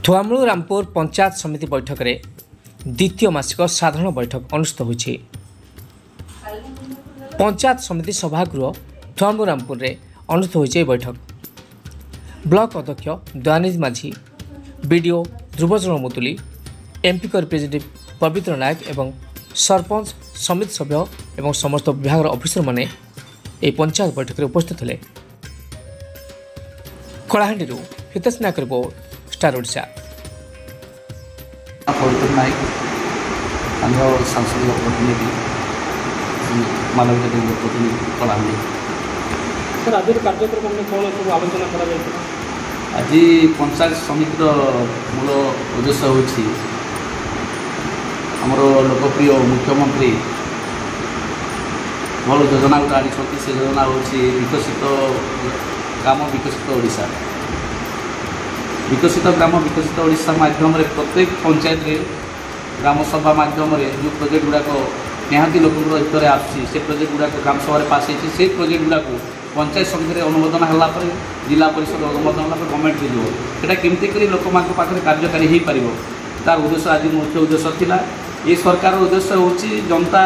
थुआमूल रामपुर पंचायत समिति बैठक में द्वितीय मासिक साधारण बैठक अनुष्ठित होइछि। पंचायत समिति सभागृह थुआमूल रामपुर में अनुष्ठित होइछि। बैठक ब्लॉक अध्यक्ष दयानिधि माझी, बीडीओ ध्रुवचरण मुदुली, एमपी को रिप्रेजेंटेटिव पवित्र नायक एवं सरपंच समिति सभ्य एवं समस्त विभाग अफिसर माने पंचायत बैठक में उपस्थित थे। कलाहांडी हितेश नायक रिपोर्ट, स्टार ओडिशा। पवित्र नायक सांसद प्रतिनिधि मानवीय प्रतिनिधि कलाहांडी। सर आज कार्यक्रम में कौन सब आलोचना करा आज पंचायत समितिर मूल उद्देश्य होछि हमर लोकप्रिय मुख्यमंत्री भल योजना गुटा आनी से योजना होछि विकसित ग्राम विकसित ओडिशा। विकसित ग्राम विकसित ओडिशा माध्यम प्रत्येक पंचायत रे ग्राम सभा माध्यम जो प्रोजेक्ट गुड़ाक निहाती लोक हित में आसुच्छी से प्रोजेक्ट गुड़ाक ग्राम सभा पास से प्रोजेक्ट गुड़ाक पंचायत समिति अनुमोदन है जिला परिषद अनुमोदन है गवर्नमेंट दिया केमती कर लोक पाखे कार्यकारी हो पार तार उद्देश्य आज मुख्य उद्देश्य थिला। ये सरकार उद्देश्य होची जनता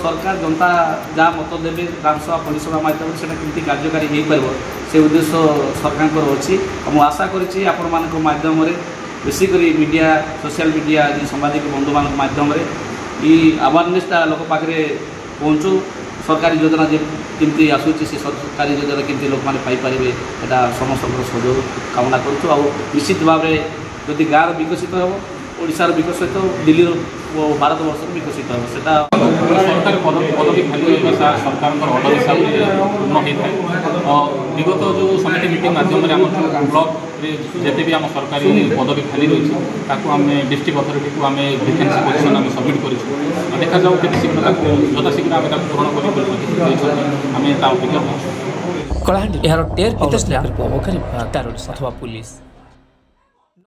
सरकार जनता जहाँ मत देवे ग्राम सभा परिसभा माध्यम से केमती कार्यकारी हो पार से उद्देश्य सरकार अच्छी। मुझे आशा करी आपण माध्यम बेसिक मीडिया सोशल मीडिया सांबादिक बंधु मान माध्यम अवेयरनेसटा लोक पाखे पहुँचू। सरकारी योजना केमती आसूची से सरकारी योजना केमती लोक मैंने पाइपर यहाँ समस्त सहयोग कामना करूँ। निश्चित भाव में जदि गाँव विकसित हो ओडिशार विकसित दिल्ली भारत वर्ष विकसित हो सेटा सरकार पदवी खाली सरकार ऑर्डर हिसाब से पूर्ण होता है। विगत जो समिति मीटिंग माध्यम आम ब्लॉक जिते भी आम सरकारी पदवी खाली रही आम डिस्ट्रिक्ट अथॉरिटी को आम वैकेंसी पोजिशन आम सबमिट कर देखा जाऊ कि शीघ्र यथाशीघ्र आम पूरण कर कलाहांडी टेर हितेश नायक अथवा पुलिस।